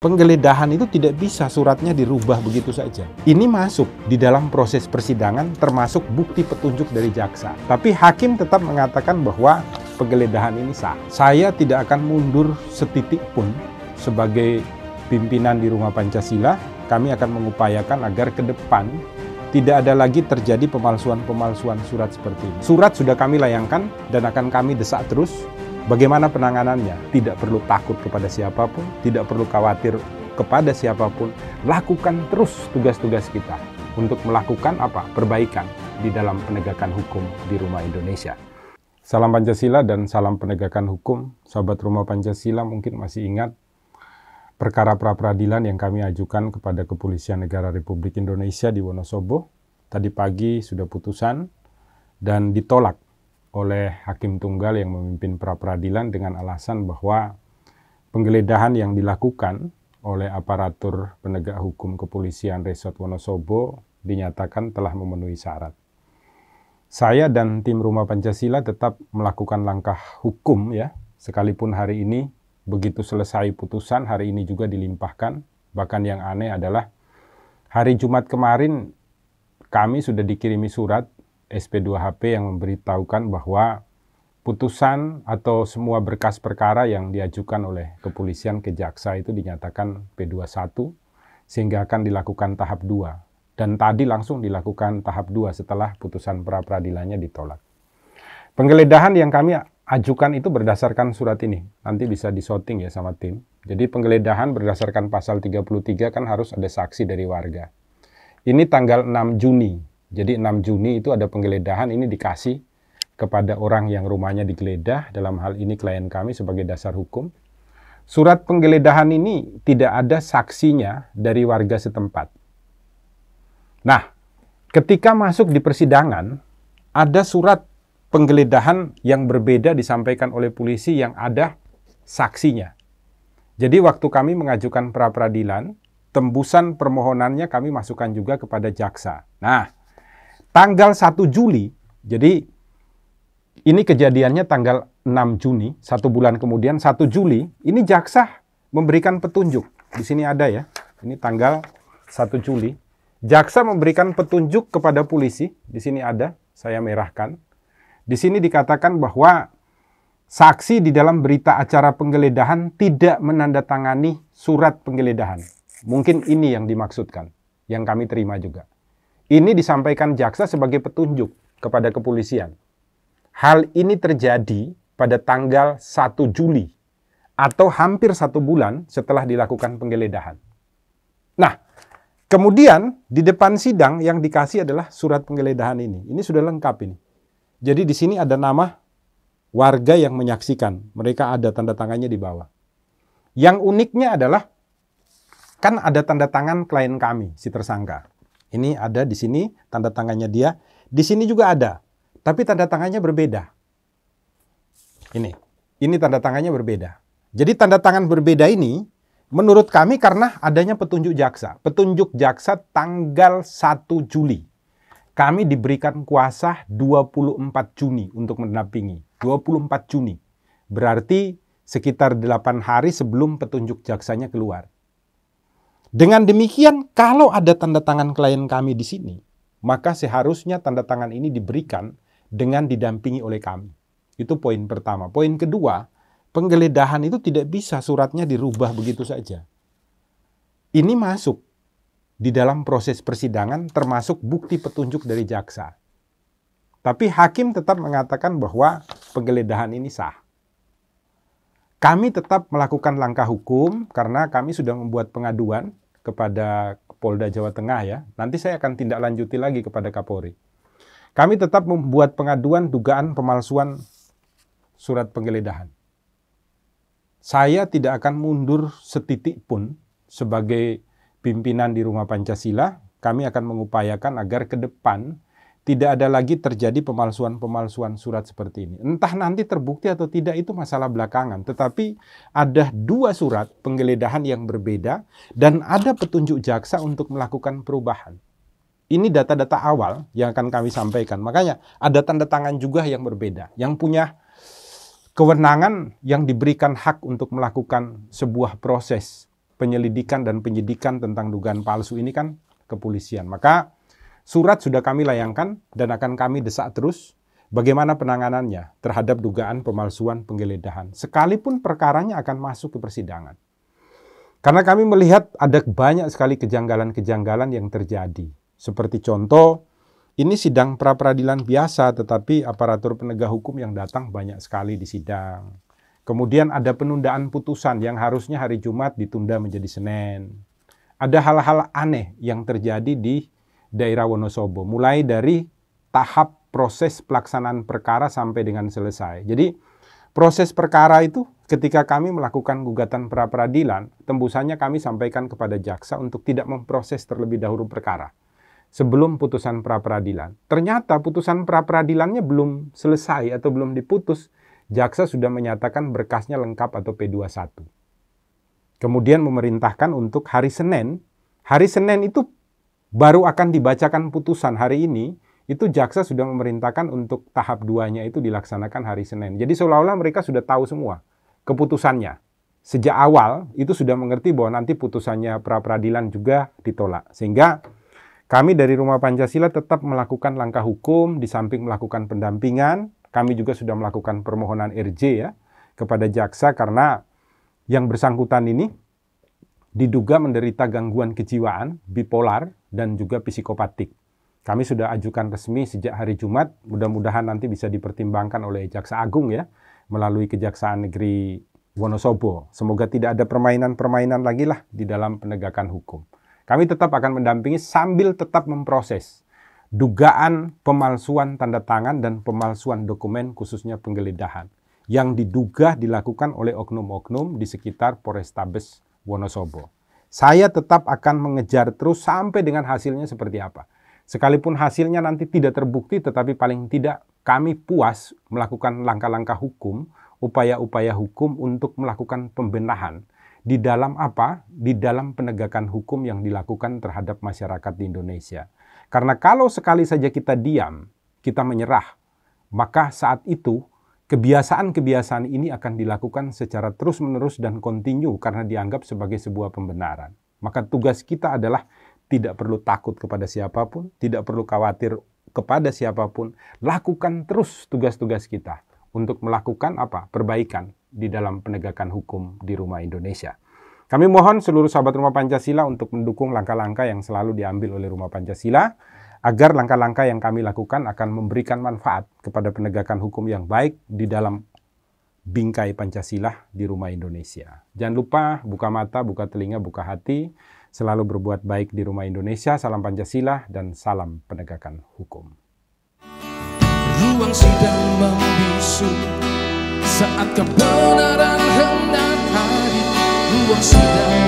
Penggeledahan itu tidak bisa suratnya dirubah begitu saja. Ini masuk di dalam proses persidangan termasuk bukti petunjuk dari jaksa. Tapi hakim tetap mengatakan bahwa penggeledahan ini sah. Saya tidak akan mundur setitik pun sebagai pimpinan di Rumah Pancasila. Kami akan mengupayakan agar ke depan tidak ada lagi terjadi pemalsuan-pemalsuan surat seperti ini. Surat sudah kami layangkan dan akan kami desak terus. Bagaimana penanganannya? Tidak perlu takut kepada siapapun, tidak perlu khawatir kepada siapapun. Lakukan terus tugas-tugas kita untuk melakukan apa? Perbaikan di dalam penegakan hukum di Rumah Indonesia. Salam Pancasila dan salam penegakan hukum. Sahabat Rumah Pancasila mungkin masih ingat perkara pra-peradilan yang kami ajukan kepada Kepolisian Negara Republik Indonesia di Wonosobo. Tadi pagi sudah putusan dan ditolak oleh Hakim Tunggal yang memimpin pra-peradilan dengan alasan bahwa penggeledahan yang dilakukan oleh aparatur penegak hukum Kepolisian Resort Wonosobo dinyatakan telah memenuhi syarat. Saya dan tim Rumah Pancasila tetap melakukan langkah hukum ya, sekalipun hari ini begitu selesai putusan, hari ini juga dilimpahkan. Bahkan yang aneh adalah hari Jumat kemarin kami sudah dikirimi surat SP2HP yang memberitahukan bahwa putusan atau semua berkas perkara yang diajukan oleh kepolisian ke jaksa itu dinyatakan P21 sehingga akan dilakukan tahap 2. Dan tadi langsung dilakukan tahap 2 setelah putusan pra-peradilannya ditolak. Penggeledahan yang kami ajukan itu berdasarkan surat ini. Nanti bisa disorting ya sama tim. Jadi penggeledahan berdasarkan pasal 33 kan harus ada saksi dari warga. Ini tanggal 6 Juni. Jadi 6 Juni itu ada penggeledahan, ini dikasih kepada orang yang rumahnya digeledah, dalam hal ini klien kami sebagai dasar hukum. Surat penggeledahan ini tidak ada saksinya dari warga setempat. Nah, ketika masuk di persidangan, ada surat penggeledahan yang berbeda disampaikan oleh polisi yang ada saksinya. Jadi waktu kami mengajukan pra-peradilan, tembusan permohonannya kami masukkan juga kepada jaksa. Nah, tanggal 1 Juli, jadi ini kejadiannya tanggal 6 Juni, 1 bulan kemudian 1 Juli, ini jaksa memberikan petunjuk. Di sini ada ya, ini tanggal 1 Juli. Jaksa memberikan petunjuk kepada polisi, di sini ada, saya merahkan. Di sini dikatakan bahwa saksi di dalam berita acara penggeledahan tidak menandatangani surat penggeledahan. Mungkin ini yang dimaksudkan, yang kami terima juga. Ini disampaikan jaksa sebagai petunjuk kepada kepolisian. Hal ini terjadi pada tanggal 1 Juli atau hampir 1 bulan setelah dilakukan penggeledahan. Nah, kemudian di depan sidang yang dikasih adalah surat penggeledahan ini. Ini sudah lengkap ini. Jadi di sini ada nama warga yang menyaksikan. Mereka ada tanda tangannya di bawah. Yang uniknya adalah kan ada tanda tangan klien kami, si tersangka. Ini ada di sini tanda tangannya dia. Di sini juga ada, tapi tanda tangannya berbeda. Ini tanda tangannya berbeda. Jadi tanda tangan berbeda ini menurut kami karena adanya petunjuk jaksa. Petunjuk jaksa tanggal 1 Juli. Kami diberikan kuasa 24 Juni untuk mendampingi. 24 Juni. Berarti sekitar 8 hari sebelum petunjuk jaksanya keluar. Dengan demikian, kalau ada tanda tangan klien kami di sini, maka seharusnya tanda tangan ini diberikan dengan didampingi oleh kami. Itu poin pertama. Poin kedua, penggeledahan itu tidak bisa suratnya dirubah begitu saja. Ini masuk di dalam proses persidangan termasuk bukti petunjuk dari jaksa. Tapi hakim tetap mengatakan bahwa penggeledahan ini sah. Kami tetap melakukan langkah hukum karena kami sudah membuat pengaduan kepada Polda Jawa Tengah ya. Nanti saya akan tindak lanjuti lagi kepada Kapolri. Kami tetap membuat pengaduan dugaan pemalsuan surat penggeledahan. Saya tidak akan mundur setitik pun sebagai pimpinan di Rumah Pancasila. Kami akan mengupayakan agar ke depan tidak ada lagi terjadi pemalsuan-pemalsuan surat seperti ini. Entah nanti terbukti atau tidak itu masalah belakangan. Tetapi ada 2 surat penggeledahan yang berbeda dan ada petunjuk jaksa untuk melakukan perubahan. Ini data-data awal yang akan kami sampaikan. Makanya ada tanda tangan juga yang berbeda. Yang punya kewenangan yang diberikan hak untuk melakukan sebuah proses penyelidikan dan penyidikan tentang dugaan palsu ini kan kepolisian. Maka surat sudah kami layangkan dan akan kami desak terus bagaimana penanganannya terhadap dugaan pemalsuan penggeledahan. Sekalipun perkaranya akan masuk ke persidangan. Karena kami melihat ada banyak sekali kejanggalan-kejanggalan yang terjadi. Seperti contoh, ini sidang pra-peradilan biasa, tetapi aparatur penegak hukum yang datang banyak sekali di sidang. Kemudian ada penundaan putusan yang harusnya hari Jumat ditunda menjadi Senin. Ada hal-hal aneh yang terjadi di daerah Wonosobo, mulai dari tahap proses pelaksanaan perkara sampai dengan selesai. Jadi proses perkara itu ketika kami melakukan gugatan pra-peradilan, tembusannya kami sampaikan kepada jaksa untuk tidak memproses terlebih dahulu perkara sebelum putusan pra-peradilan. Ternyata putusan pra-peradilannya belum selesai atau belum diputus, jaksa sudah menyatakan berkasnya lengkap atau P21. Kemudian memerintahkan untuk hari Senin itu baru akan dibacakan putusan hari ini, itu jaksa sudah memerintahkan untuk tahap 2-nya itu dilaksanakan hari Senin. Jadi seolah-olah mereka sudah tahu semua keputusannya. Sejak awal itu sudah mengerti bahwa nanti putusannya pra-peradilan juga ditolak. Sehingga kami dari Rumah Pancasila tetap melakukan langkah hukum, di samping melakukan pendampingan, kami juga sudah melakukan permohonan RJ ya kepada jaksa karena yang bersangkutan ini diduga menderita gangguan kejiwaan, bipolar, dan juga psikopatik. Kami sudah ajukan resmi sejak hari Jumat, mudah-mudahan nanti bisa dipertimbangkan oleh Jaksa Agung ya, melalui Kejaksaan Negeri Wonosobo. Semoga tidak ada permainan-permainan lagi lah di dalam penegakan hukum. Kami tetap akan mendampingi sambil tetap memproses dugaan pemalsuan tanda tangan dan pemalsuan dokumen khususnya penggeledahan yang diduga dilakukan oleh oknum-oknum di sekitar Polrestabes Wonosobo. Saya tetap akan mengejar terus sampai dengan hasilnya seperti apa. Sekalipun hasilnya nanti tidak terbukti, tetapi paling tidak kami puas melakukan langkah-langkah hukum, upaya-upaya hukum untuk melakukan pembenahan. Di dalam apa? Di dalam penegakan hukum yang dilakukan terhadap masyarakat di Indonesia. Karena kalau sekali saja kita diam, kita menyerah, maka saat itu kebiasaan-kebiasaan ini akan dilakukan secara terus-menerus dan kontinu karena dianggap sebagai sebuah pembenaran. Maka tugas kita adalah tidak perlu takut kepada siapapun, tidak perlu khawatir kepada siapapun. Lakukan terus tugas-tugas kita untuk melakukan apa? Perbaikan di dalam penegakan hukum di Rumah Indonesia. Kami mohon seluruh sahabat Rumah Pancasila untuk mendukung langkah-langkah yang selalu diambil oleh Rumah Pancasila, agar langkah-langkah yang kami lakukan akan memberikan manfaat kepada penegakan hukum yang baik di dalam bingkai Pancasila di Rumah Indonesia. Jangan lupa buka mata, buka telinga, buka hati, selalu berbuat baik di Rumah Indonesia. Salam Pancasila dan salam penegakan hukum. Ruang sidang membisu saat kebenaran hendak hadir. Ruang sidang